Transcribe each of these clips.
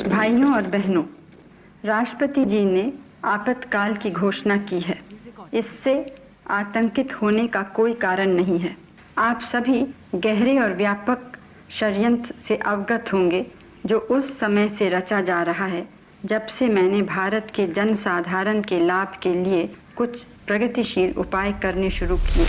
भाइयों और बहनों, राष्ट्रपति जी ने आपातकाल की घोषणा की है। इससे आतंकित होने का कोई कारण नहीं है। आप सभी गहरे और व्यापक षड्यंत्र से अवगत होंगे जो उस समय से रचा जा रहा है जब से मैंने भारत के जनसाधारण के लाभ के लिए कुछ प्रगतिशील उपाय करने शुरू किए।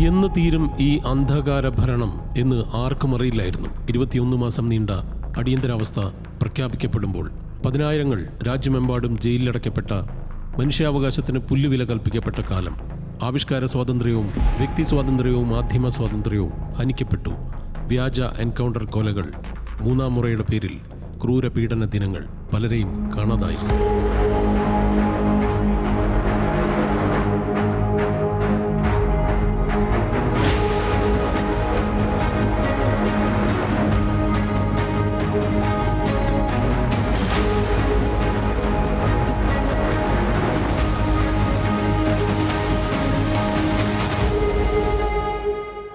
എന്ന് തീരും ഈ അന്ധകാര ഭരണം എന്ന് ആർക്കും അറിയില്ലായിരുന്നു. 21 മാസം നീണ്ട അടിയന്തരാവസ്ഥ പ്രഖ്യാപിക്കപ്പെടുമ്പോൾ പതിനായിരങ്ങൾ രാജ്യമെമ്പാടും ജയിലിലടയ്ക്കപ്പെട്ട, മനുഷ്യാവകാശത്തിന് പുല്ലുവില കൽപ്പിക്കപ്പെട്ട കാലം. ആവിഷ്കാര സ്വാതന്ത്ര്യവും വ്യക്തി സ്വാതന്ത്ര്യവും മാധ്യമ സ്വാതന്ത്ര്യവും ഹനിക്കപ്പെട്ടു. വ്യാജ എൻകൗണ്ടർ കൊലകൾ, മൂന്നാം മുറയുടെ പേരിൽ ക്രൂര പീഡന ദിനങ്ങൾ, പലരെയും കാണാതായി.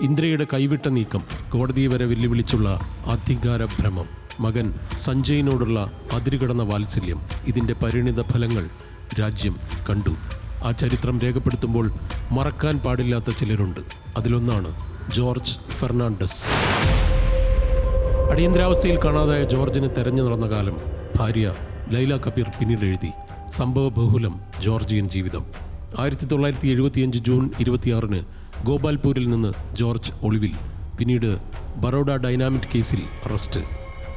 ഇന്ദിരയുടെ കൈവിട്ട നീക്കം, കോടതിയെ വരെ വെല്ലുവിളിച്ചുള്ള അധികാരഭ്രമം, മകൻ സഞ്ജയിനോടുള്ള അതിരുകടന്ന വാത്സല്യം, ഇതിൻ്റെ പരിണിത ഫലങ്ങൾ രാജ്യം കണ്ടു. ആ ചരിത്രം രേഖപ്പെടുത്തുമ്പോൾ മറക്കാൻ പാടില്ലാത്ത ചിലരുണ്ട്. അതിലൊന്നാണ് ജോർജ് ഫെർണാണ്ടസ്. അടിയന്തരാവസ്ഥയിൽ കാണാതായ ജോർജിനെ തെരഞ്ഞു നടന്ന കാലം ഭാര്യ ലൈല കബീർ പിന്നീട് എഴുതി. സംഭവബഹുലം ജോർജിയൻ ജീവിതം. 1975 ജൂൺ 26 ഗോപാൽപൂരിൽ നിന്ന് ജോർജ് ഒളിവിൽ. പിന്നീട് ബറോഡ ഡൈനാമിറ്റ് കേസിൽ അറസ്റ്റ്.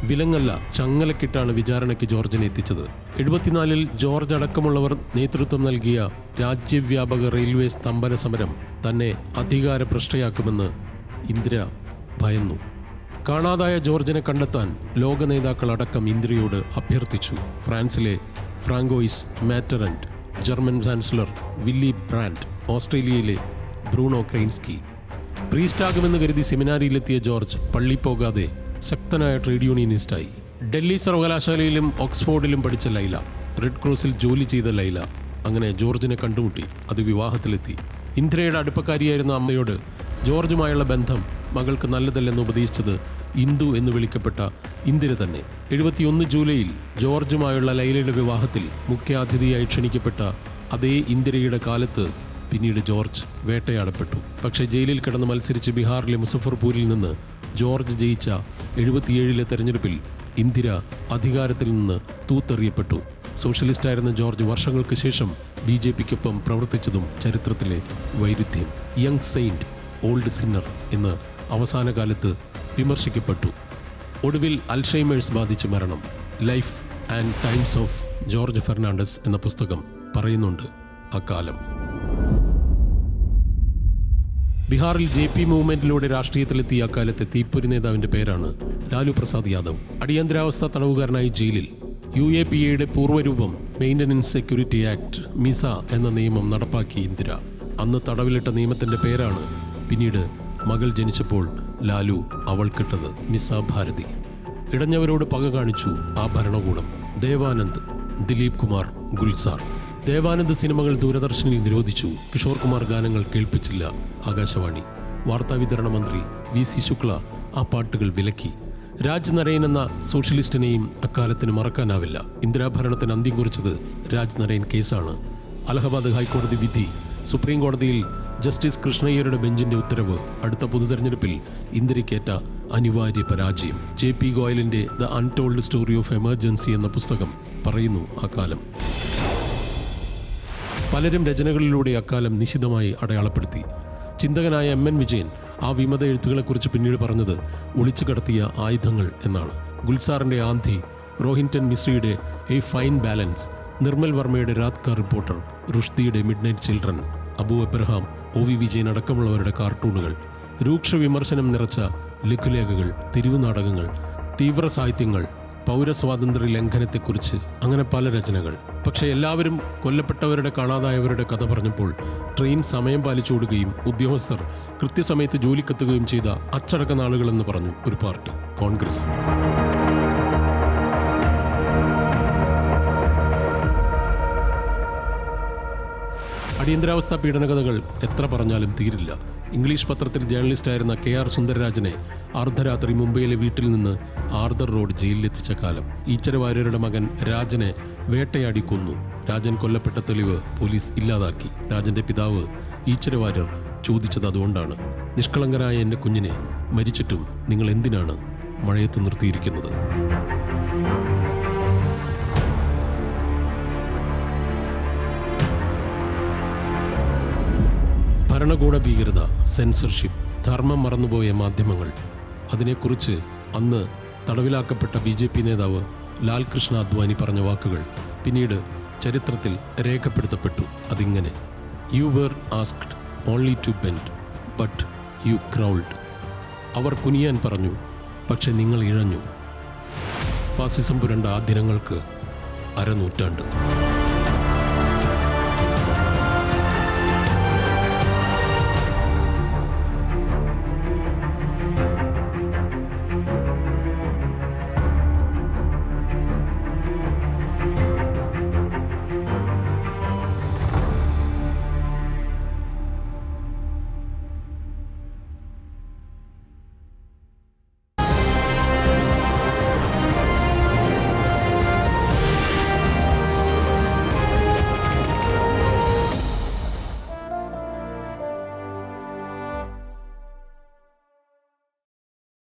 വിലങ്ങല്ല, ചങ്ങലക്കിട്ടാണ് വിചാരണയ്ക്ക് ജോർജിനെ എത്തിച്ചത്. 74 ജോർജ് അടക്കമുള്ളവർ നേതൃത്വം നൽകിയ രാജ്യവ്യാപക റെയിൽവേ സ്തംഭന സമരം തന്നെ അധികാരഭ്രഷ്ടയാക്കുമെന്ന് ഇന്ദിര ഭയന്നു. കാണാതായ ജോർജിനെ കണ്ടെത്താൻ ലോക നേതാക്കളടക്കം ഇന്ദിരയോട് അഭ്യർത്ഥിച്ചു. ഫ്രാൻസിലെ Francois Mitterrand, German chancellor Willy Brandt, ഓസ്ട്രേലിയയിലെ ബ്രൂണോ ക്രെയിൻസ്കി. പ്രീസ്റ്റാകുമെന്ന് കരുതി സെമിനാരിയിലെത്തിയ ജോർജ് പള്ളി പോകാതെ ശക്തനായ ട്രേഡ് യൂണിയനിസ്റ്റായി. ഡൽഹി സർവകലാശാലയിലും ഓക്സ്ഫോർഡിലും പഠിച്ച ലൈല, റെഡ് ക്രോസിൽ ജോലി ചെയ്ത ലൈല അങ്ങനെ ജോർജിനെ കണ്ടുമുട്ടി. അത് വിവാഹത്തിലെത്തി. ഇന്ദിരയുടെ അടുപ്പക്കാരിയായിരുന്ന അമ്മയോട് ജോർജുമായുള്ള ബന്ധം മകൾക്ക് നല്ലതല്ലെന്ന് ഉപദേശിച്ചത് ഇന്ദു എന്ന് വിളിക്കപ്പെട്ട ഇന്ദിര തന്നെ. 71 ജൂലൈയിൽ ജോർജുമായുള്ള ലൈലയുടെ വിവാഹത്തിൽ മുഖ്യാതിഥിയായി ക്ഷണിക്കപ്പെട്ട അതേ ഇന്ദിരയുടെ കാലത്ത് പിന്നീട് ജോർജ് വേട്ടയാടപ്പെട്ടു. പക്ഷേ ജയിലിൽ കിടന്ന് മത്സരിച്ച് ബീഹാറിലെ മുസഫർപൂരിൽ നിന്ന് ജോർജ് ജയിച്ച 77 തെരഞ്ഞെടുപ്പിൽ ഇന്ദിര അധികാരത്തിൽ നിന്ന് തൂത്തെറിയപ്പെട്ടു. സോഷ്യലിസ്റ്റായിരുന്ന ജോർജ് വർഷങ്ങൾക്ക് ശേഷം BJPക്കൊപ്പം പ്രവർത്തിച്ചതും ചരിത്രത്തിലെ വൈരുദ്ധ്യം. യങ് സെയിൻറ്റ്, ഓൾഡ് സിന്നർ എന്ന് അവസാന കാലത്ത് വിമർശിക്കപ്പെട്ടു. ഒടുവിൽ അൽഷൈമേഴ്സ് ബാധിച്ച് മരണം. Life and times of George Fernandes എന്ന പുസ്തകം പറയുന്നുണ്ട് ആ കാലം. ബീഹാറിൽ JP മൂവ്മെന്റിലൂടെ രാഷ്ട്രീയത്തിലെത്തിയ അക്കാലത്തെ തീപ്പൊരി നേതാവിൻ്റെ പേരാണ് ലാലു പ്രസാദ് യാദവ്. അടിയന്തരാവസ്ഥ തടവുകാരനായി ജയിലിൽ. UAPAയുടെ പൂർവ്വരൂപം മെയിൻ്റനൻസ് സെക്യൂരിറ്റി ആക്ട്, മിസ എന്ന നിയമം നടപ്പാക്കി ഇന്ദിര. അന്ന് തടവിലിട്ട നിയമത്തിൻ്റെ പേരാണ് പിന്നീട് മകൾ ജനിച്ചപ്പോൾ ലാലു അവൾക്കിട്ടത്, മിസ ഭാരതി. ഇടഞ്ഞവരോട് പക കാണിച്ചു ആ ഭരണകൂടം. ദേവാനന്ദ്, ദിലീപ് കുമാർ, ഗുൽസാർ. ദേവാനന്ദ് സിനിമകൾ ദൂരദർശനിൽ നിരോധിച്ചു. കിഷോർ കുമാർ ഗാനങ്ങൾ കേൾപ്പിച്ചില്ല ആകാശവാണി. വാർത്താവിതരണ മന്ത്രി VC ശുക്ല ആ പാട്ടുകൾ വിലക്കി. രാജ് നരൈൻ എന്ന സോഷ്യലിസ്റ്റിനെയും അക്കാലത്തിന് മറക്കാനാവില്ല. ഇന്ദിരാഭരണത്തിന് അന്ത്യം കുറിച്ചത് രാജ് നരൈൻ കേസാണ്. അലഹബാദ് ഹൈക്കോടതി വിധി, സുപ്രീം കോടതിയിൽ ജസ്റ്റിസ് കൃഷ്ണയ്യരുടെ ബെഞ്ചിന്റെ ഉത്തരവ്, അടുത്ത പൊതുതെരഞ്ഞെടുപ്പിൽ ഇന്ദിരയ്ക്കേറ്റ അനിവാര്യ പരാജയം. JP ഗോയലിന്റെ the untold story of emergency എന്ന പുസ്തകം പറയുന്നു ആ കാലം. പലരും രചനകളിലൂടെ അക്കാലം നിശിതമായി അടയാളപ്പെടുത്തി. ചിന്തകനായ MN വിജയൻ ആ വിമത എഴുത്തുകളെക്കുറിച്ച് പിന്നീട് പറഞ്ഞത് ഒളിച്ചു കടത്തിയ ആയുധങ്ങൾ എന്നാണ്. ഗുൽസാറിൻ്റെ ആന്ധി, റോഹിൻടൺ മിശ്രയുടെ എ ഫൈൻ ബാലൻസ്, നിർമ്മൽ വർമ്മയുടെ രാത് കാ റിപ്പോർട്ടർ, റുഷ്ദിയുടെ midnight children, Abu Abraham, OV Vijayan അടക്കമുള്ളവരുടെ കാർട്ടൂണുകൾ, രൂക്ഷ വിമർശനം നിറച്ച ലഘുലേഖകൾ, തെരുവ് നാടകങ്ങൾ, തീവ്ര സാഹിത്യങ്ങൾ, പൗരസ്വാതന്ത്ര്യ ലംഘനത്തെക്കുറിച്ച്, അങ്ങനെ പല രചനകൾ. പക്ഷേ എല്ലാവരും കൊല്ലപ്പെട്ടവരുടെ, കാണാതായവരുടെ കഥ പറഞ്ഞപ്പോൾ ട്രെയിൻ സമയം പാലിച്ചോടുകയും ഉദ്യോഗസ്ഥർ കൃത്യസമയത്ത് ജോലിക്കെത്തുകയും ചെയ്ത അച്ചടക്ക നാളുകളെന്ന് പറഞ്ഞു ഒരു പാർട്ടി. കോൺഗ്രസ്. അടിയന്തരാവസ്ഥ പീഡനകഥകൾ എത്ര പറഞ്ഞാലും തീരില്ല. ഇംഗ്ലീഷ് പത്രത്തിൽ ജേർണലിസ്റ്റായിരുന്ന KR സുന്ദരരാജനെ അർദ്ധരാത്രി മുംബൈയിലെ വീട്ടിൽ നിന്ന് ആർദർ റോഡ് ജയിലിലെത്തിച്ച കാലം. ഈച്ചരവാര്യരുടെ മകൻ രാജനെ വേട്ടയാടി കൊന്നു. രാജൻ കൊല്ലപ്പെട്ട തെളിവ് പോലീസ് ഇല്ലാതാക്കി. രാജന്റെ പിതാവ് ഈച്ചരവാര്യർ ചോദിച്ചത് അതുകൊണ്ടാണ്. നിഷ്കളങ്കനായ എൻ്റെ കുഞ്ഞിനെ മരിച്ചിട്ടും നിങ്ങൾ എന്തിനാണ് മഴയത്ത് നിർത്തിയിരിക്കുന്നത്? ഭരണകൂട ഭീകരത, സെൻസർഷിപ്പ്, ധർമ്മം മറന്നുപോയ മാധ്യമങ്ങൾ, അതിനെക്കുറിച്ച് അന്ന് തടവിലാക്കപ്പെട്ട BJP നേതാവ് ലാൽകൃഷ്ണ അദ്വാനി പറഞ്ഞ വാക്കുകൾ പിന്നീട് ചരിത്രത്തിൽ രേഖപ്പെടുത്തപ്പെട്ടു. അതിങ്ങനെ: you were asked only to bend but you crawled. അവർ കുനിയാൻ പറഞ്ഞു, പക്ഷെ നിങ്ങൾ ഇഴഞ്ഞു. ഫാസിസം പുരണ്ട ആ ദിനങ്ങൾക്ക് അരനൂറ്റാണ്ട്.